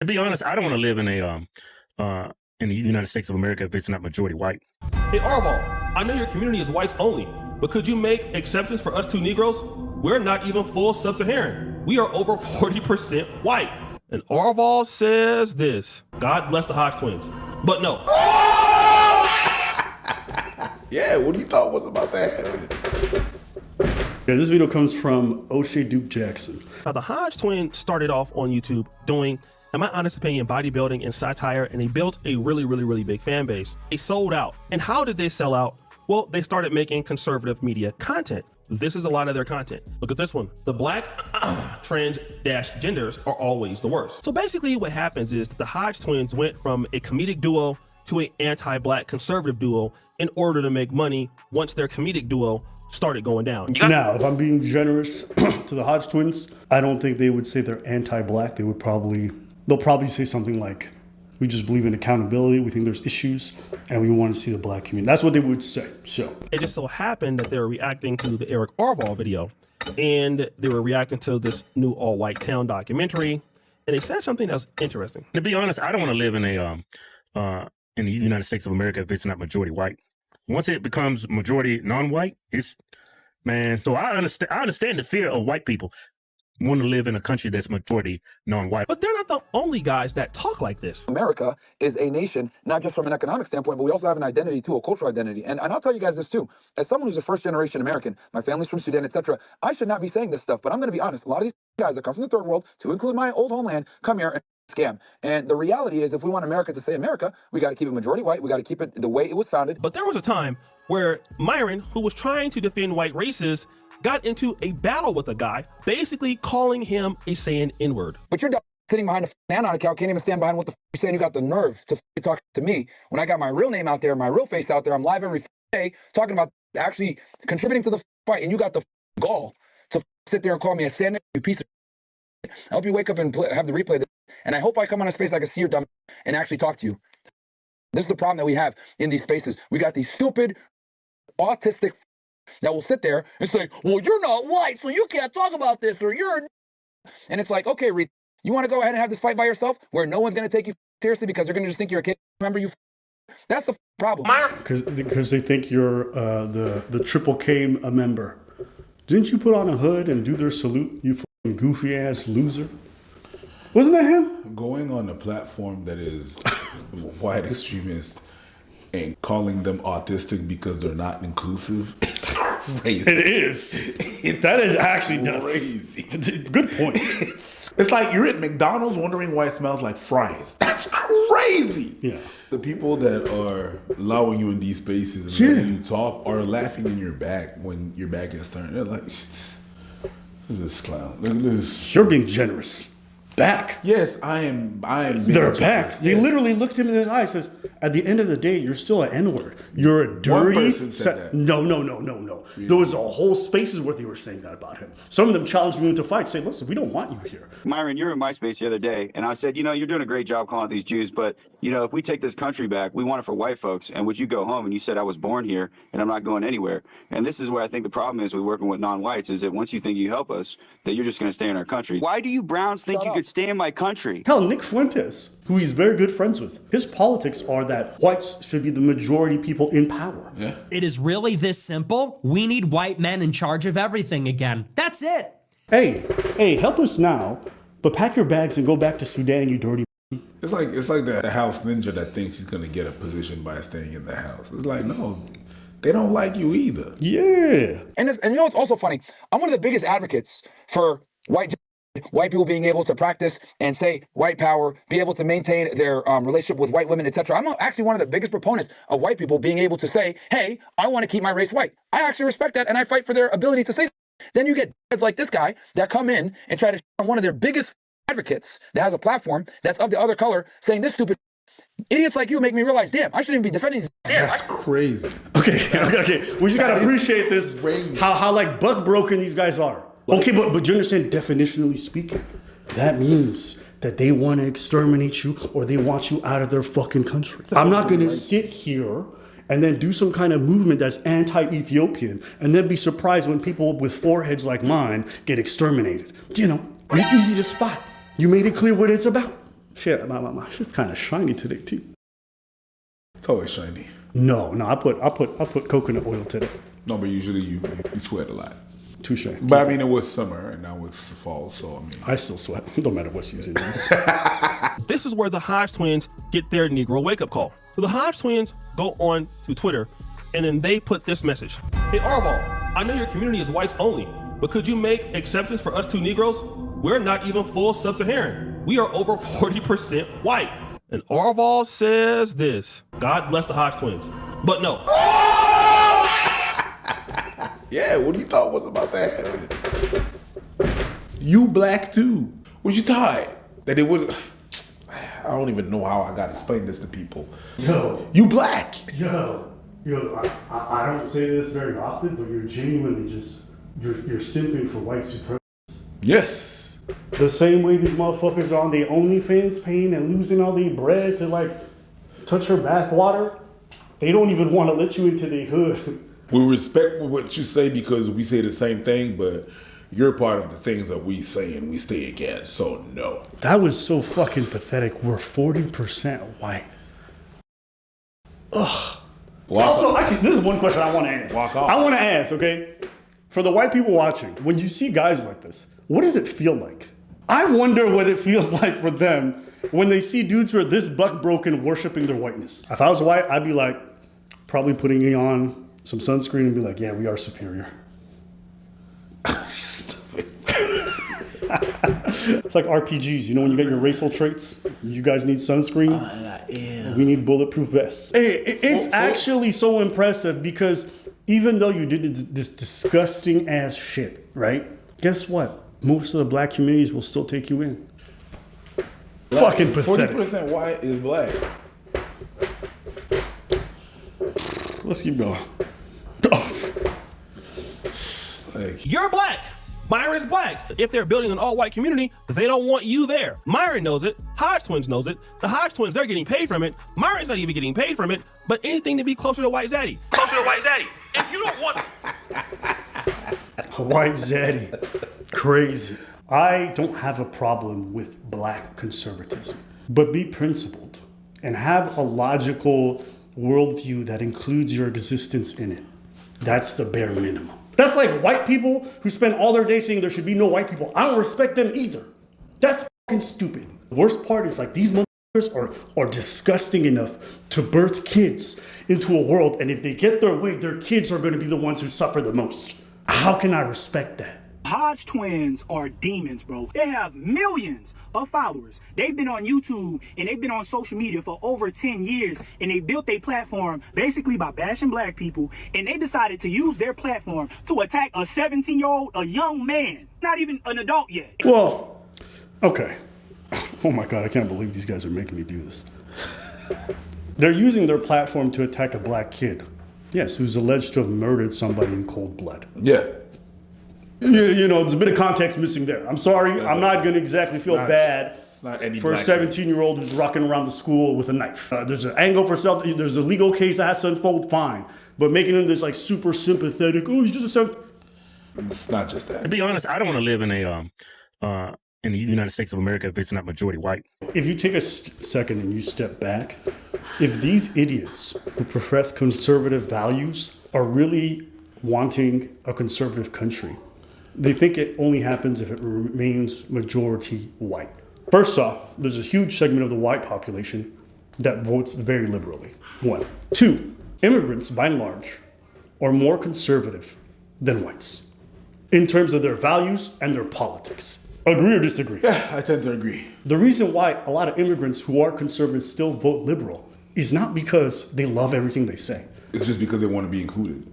To be honest, I don't want to live in the United States of America if it's not majority white. Hey Arval, I know your community is whites only, but could you make exceptions for us two Negroes? We're not even full sub-Saharan. We are over 40% white. And Arval says this: God bless the Hodge Twins. But no. Yeah, what do you thought was about to happen? Yeah, this video comes from O'Shea Duke Jackson. Now, the Hodge Twins started off on YouTube doing, in my honest opinion, bodybuilding and satire, and they built a really big fan base. They sold out. And how did they sell out? Well, they started making conservative media content. This is a lot of their content. Look at this one. The black trans-genders are always the worst. So basically what happens is the Hodge Twins went from a comedic duo to an anti-black conservative duo in order to make money once their comedic duo started going down. Now, if I'm being generous to the Hodge Twins, I don't think they would say they're anti-black. They'll probably say something like, we just believe in accountability, we think there's issues, and we want to see the black community. That's what they would say. So it just so happened that they were reacting to the Eric Arval video, and they were reacting to this new all-white town documentary, and they said something that was interesting. To be honest, I don't want to live in the United States of America if it's not majority white. Once it becomes majority non-white, it's, man. So I understand the fear of white people want to live in a country that's majority non-white. But they're not the only guys that talk like this. America is a nation, not just from an economic standpoint, but we also have an identity too, a cultural identity. And I'll tell you guys this too. As someone who's a first-generation American, my family's from Sudan, etc., I should not be saying this stuff, but I'm going to be honest. A lot of these guys that come from the third world, to include my old homeland, come here and scam. And the reality is, if we want America to stay America, we got to keep it majority white. We got to keep it the way it was founded. But there was a time where Myron, who was trying to defend white races, got into a battle with a guy, basically calling him a saying N-word. But you're sitting behind a Anon account, can't even stand behind what the you're saying. You got the nerve to talk to me when I got my real name out there, my real face out there. I'm live every day talking about actually contributing to the fight, and you got the gall to sit there and call me a stand, you piece of shit. I hope you wake up and have the replay, and I hope I come on a space I can see your dumb and actually talk to you. This is the problem that we have in these spaces. We got these stupid, autistic that will sit there and say, well, you're not white, so you can't talk about this, or you're... And it's like, okay, Reed, you want to go ahead and have this fight by yourself where no one's going to take you seriously because they're going to just think you're a kid? Remember, you... That's the problem. Because they think you're the Triple K a member. Didn't you put on a hood and do their salute, you fucking goofy-ass loser? Wasn't that him? Going on a platform that is white extremist and calling them autistic because they're not inclusive, it's crazy. It is. That is actually nuts. Crazy. Good point. It's like you're at McDonald's wondering why it smells like fries. That's crazy. Yeah. The people that are allowing you in these spaces and letting you talk are laughing in your back when your back is turned. They're like, this is this clown. Look at this. You're being generous. Back. Yes, I am. They're back. They literally looked him in his eyes and says, at the end of the day, you're still an N-word. You're a dirty... One person said that. No. Yeah. There was a whole spaces where they were saying that about him. Some of them challenged me into fight, saying, listen, we don't want you here. Myron, you were in my space the other day, and I said, you know, you're doing a great job calling out these Jews, but, you know, if we take this country back, we want it for white folks, and would you go home? And you said, I was born here, and I'm not going anywhere. And this is where I think the problem is with working with non-whites, is that once you think you help us, that you're just going to stay in our country. Why do you Browns think you could stay in my country? Hell, Nick Fuentes, who he's very good friends with, his politics are that whites should be the majority people in power. Yeah. It is really this simple. We need white men in charge of everything again. That's it. Hey, help us now, but pack your bags and go back to Sudan, you dirty. It's like the house ninja that thinks he's gonna get a position by staying in the house. It's like, no, they don't like you either. Yeah. And you know what's also funny? I'm one of the biggest advocates for white people being able to practice and say white power, be able to maintain their relationship with white women, etc. I'm actually one of the biggest proponents of white people being able to say, hey, I want to keep my race white. I actually respect that, and I fight for their ability to say that. Then you get kids like this guy that come in and try to on one of their biggest advocates that has a platform that's of the other color saying this stupid. Idiots like you make me realize, damn, I shouldn't even be defending these. That's crazy. Okay. We just gotta appreciate this, how like buck broken these guys are. Okay, but you understand, definitionally speaking, that means that they want to exterminate you or they want you out of their fucking country. I'm not going to sit here and then do some kind of movement that's anti-Ethiopian and then be surprised when people with foreheads like mine get exterminated. You know, you're easy to spot. You made it clear what it's about. Shit, my shit's kind of shiny today too. It's always shiny. No, I put coconut oil today. No, but usually you sweat a lot. Touche. But I mean, it was summer and now it's fall, so I mean. I still sweat. It don't matter what season it is. This is where the Hodge Twins get their Negro wake-up call. So the Hodge Twins go on to Twitter, and then they put this message. Hey, Arval, I know your community is whites only, but could you make exceptions for us two Negroes? We're not even full sub-Saharan. We are over 40% white. And Arval says this. God bless the Hodge Twins. But no. Yeah, what do you thought was about to happen? You black too. What you thought? That it was... I don't even know how I got to explain this to people. Yo. You black. Yo, I don't say this very often, but you're genuinely you're simping for white supremacy. Yes. The same way these motherfuckers are on their OnlyFans paying and losing all their bread to like touch your bath water, they don't even want to let you into their hood. We respect what you say because we say the same thing, but you're part of the things that we say and we stay against, so no. That was so fucking pathetic. We're 40% white. Ugh. Also, actually, this is one question I want to ask. I want to ask, okay? For the white people watching, when you see guys like this, what does it feel like? I wonder what it feels like for them when they see dudes who are this buck broken worshiping their whiteness. If I was white, I'd be like, probably putting on some sunscreen and be like, yeah, we are superior. It's like RPGs, you know, when you get your racial traits, you guys need sunscreen. We need bulletproof vests. It's actually so impressive because even though you did this disgusting ass shit, right? Guess what? Most of the black communities will still take you in. Black, fucking pathetic. 40% white is black. Let's keep going. You're black. Myron's black. If they're building an all-white community, they don't want you there. Myron knows it. Hodge Twins knows it. The Hodge Twins, they're getting paid from it. Myron's not even getting paid from it, but anything to be closer to white zaddy. Closer to white zaddy. If you don't want... White zaddy. Crazy. I don't have a problem with black conservatism, but be principled and have a logical worldview that includes your existence in it. That's the bare minimum. That's like white people who spend all their day saying there should be no white people. I don't respect them either. That's fucking stupid. The worst part is like these motherfuckers are disgusting enough to birth kids into a world, and if they get their way, their kids are going to be the ones who suffer the most. How can I respect that? Hodge Twins are demons, bro. They have millions of followers. They've been on YouTube and they've been on social media for over 10 years, and they built their platform basically by bashing black people, and they decided to use their platform to attack a 17-year-old, a young man, not even an adult yet. Well, okay. Oh my God, I can't believe these guys are making me do this. They're using their platform to attack a black kid. Yes, who's alleged to have murdered somebody in cold blood. Yeah. You know, there's a bit of context missing there. I'm sorry, I'm not going to exactly feel bad for a 17-year-old who's rocking around the school with a knife. There's an angle for something, there's a legal case that has to unfold, fine. But making him this like super sympathetic, oh, he's just a It's not just that. To be honest, I don't want to live in the United States of America if it's not majority white. If you take a second and you step back, if these idiots who profess conservative values are really wanting a conservative country, they think it only happens if it remains majority white. First off, there's a huge segment of the white population that votes very liberally. 1. 2, immigrants, by and large, are more conservative than whites in terms of their values and their politics. Agree or disagree? Yeah, I tend to agree. The reason why a lot of immigrants who are conservative still vote liberal is not because they love everything they say. It's just because they want to be included.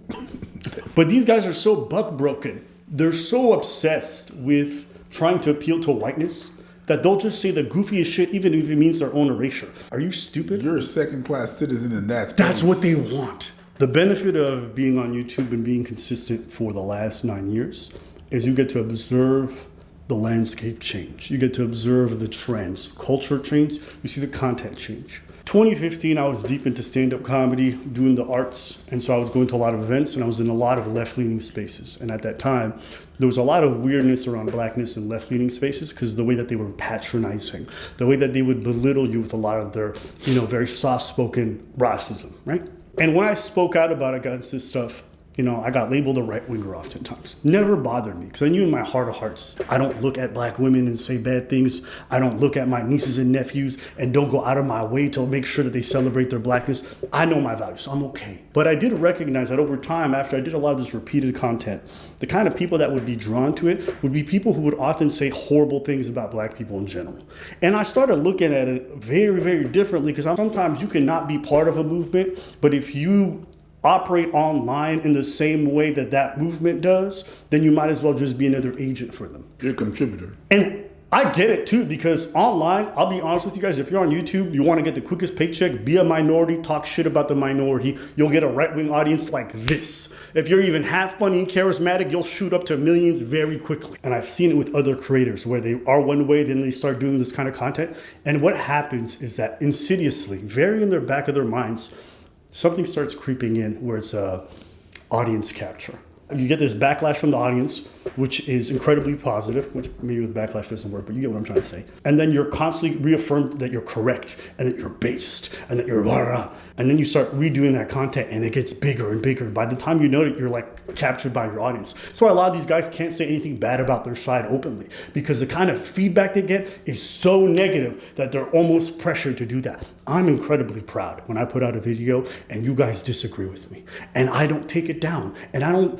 But these guys are so buck broken. They're so obsessed with trying to appeal to whiteness that they'll just say the goofiest shit even if it means their own erasure. Are you stupid? You're a second-class citizen in that space. That's what they want. The benefit of being on YouTube and being consistent for the last 9 years is you get to observe the landscape change. You get to observe the trends. Culture change, you see the content change. 2015, I was deep into stand-up comedy, doing the arts, and so I was going to a lot of events, and I was in a lot of left-leaning spaces. And at that time, there was a lot of weirdness around blackness in left-leaning spaces because the way that they were patronizing, the way that they would belittle you with a lot of their, very soft-spoken racism, right? And when I spoke out against this stuff, I got labeled a right-winger oftentimes. Never bothered me because I knew in my heart of hearts, I don't look at black women and say bad things. I don't look at my nieces and nephews and don't go out of my way to make sure that they celebrate their blackness. I know my values, so I'm okay. But I did recognize that over time, after I did a lot of this repeated content, the kind of people that would be drawn to it would be people who would often say horrible things about black people in general. And I started looking at it very, very differently because sometimes you cannot be part of a movement, but if you operate online in the same way that movement does, then you might as well just be another agent for them. You're a contributor. And I get it too, because online, I'll be honest with you guys, if you're on YouTube, you want to get the quickest paycheck, be a minority, talk shit about the minority, you'll get a right-wing audience like this. If you're even half funny and charismatic, you'll shoot up to millions very quickly. And I've seen it with other creators where they are one way, then they start doing this kind of content. And what happens is that insidiously, very in the back of their minds, something starts creeping in where it's audience capture. You get this backlash from the audience, which is incredibly positive, which maybe with backlash doesn't work, but you get what I'm trying to say. And then you're constantly reaffirmed that you're correct and that you're based and that you're blah, blah, blah. And then you start redoing that content and it gets bigger and bigger. By the time you know it, you're like captured by your audience. That's why a lot of these guys can't say anything bad about their side openly, because the kind of feedback they get is so negative that they're almost pressured to do that. I'm incredibly proud when I put out a video and you guys disagree with me and I don't take it down and I don't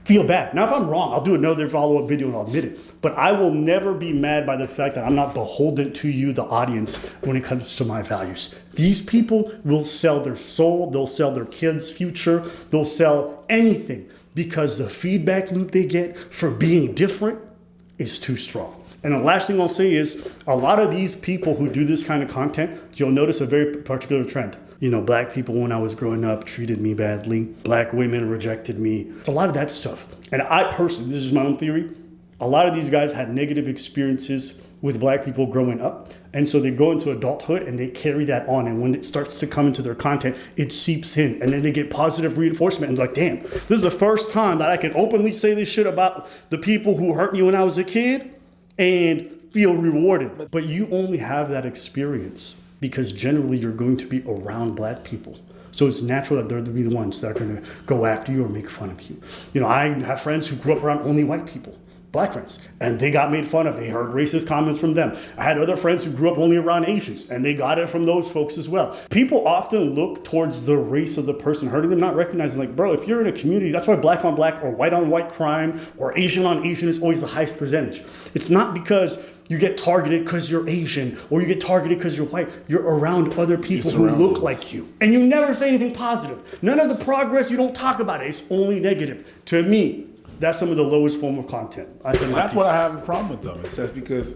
feel bad. Now, if I'm wrong, I'll do another follow-up video and I'll admit it. But I will never be mad by the fact that I'm not beholden to you, the audience, when it comes to my values. These people will sell their soul, they'll sell their kids' future, they'll sell anything because the feedback loop they get for being different is too strong. And the last thing I'll say is a lot of these people who do this kind of content, you'll notice a very particular trend. Black people when I was growing up treated me badly. Black women rejected me. It's a lot of that stuff. And I personally, this is my own theory, a lot of these guys had negative experiences with black people growing up. And so they go into adulthood and they carry that on. And when it starts to come into their content, it seeps in. And then they get positive reinforcement and like, damn, this is the first time that I can openly say this shit about the people who hurt me when I was a kid and feel rewarded. But you only have that experience because generally you're going to be around black people. So it's natural that they're going to be the ones that are going to go after you or make fun of you. I have friends who grew up around only white people, black friends, and they got made fun of. They heard racist comments from them. I had other friends who grew up only around Asians, and they got it from those folks as well. People often look towards the race of the person hurting them, not recognizing like, bro, if you're in a community, that's why black on black or white on white crime or Asian on Asian is always the highest percentage. It's not because you get targeted because you're Asian or you get targeted because you're white. You're around other people who look like you. And you never say anything positive. None of the progress, you don't talk about it. It's only negative. To me, that's some of the lowest form of content. That's what I have a problem with them. It's just because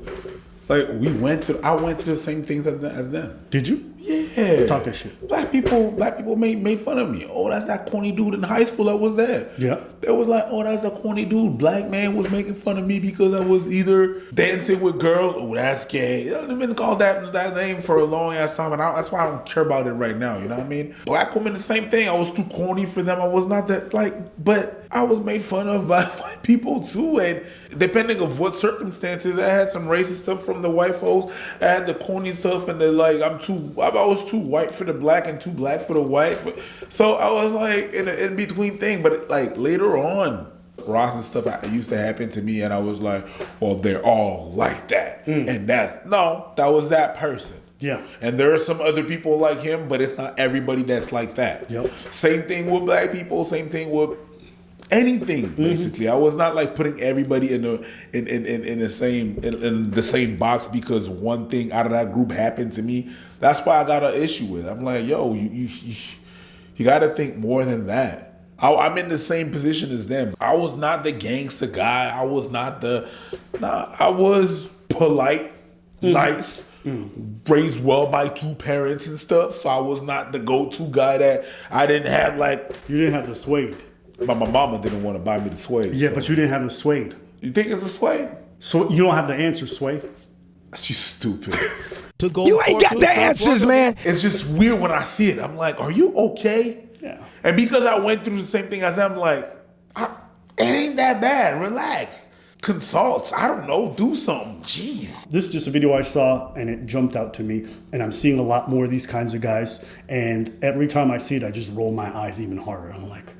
I went through the same things as them. Did you? Yeah. Talk that shit. Black people made fun of me. Oh, that's that corny dude in high school that was there. Yeah. They was like, oh, that's a corny dude. Black man was making fun of me because I was either dancing with girls. Oh, that's gay. I've been called that name for a long ass time, and that's why I don't care about it right now. You know what I mean? Black women, the same thing. I was too corny for them. I was not that but I was made fun of by white people too, and depending of what circumstances, I had some racist stuff from the white folks. I had the corny stuff, and I was too white for the black and too black for the white. So I was like in between thing. But like later on, Ross and stuff used to happen to me, and I was like, well, they're all like that, and that was that person. Yeah. And there are some other people like him, but it's not everybody that's like that. Yep. Same thing with black people. Same thing with anything, basically. I was not like putting everybody in the same box because one thing out of that group happened to me. That's why I got an issue with it. I'm like, yo, you got to think more than that. I'm in the same position as them. I was not the gangster guy. I was not I was polite, nice, raised well by two parents and stuff. So I was not the go-to guy that I didn't have like. You didn't have the suede. But my mama didn't want to buy me the suede. Yeah, so. But you didn't have the suede. You think it's a suede? So you don't have the answer, suede? You stupid. to go. You ain't got the answers, man. It's just weird when I see it. I'm like, are you okay? Yeah. And because I went through the same thing as them, I'm like, it ain't that bad. Relax. Consult. I don't know. Do something. Jeez. This is just a video I saw and it jumped out to me, and I'm seeing a lot more of these kinds of guys, and every time I see it I just roll my eyes even harder. I'm like,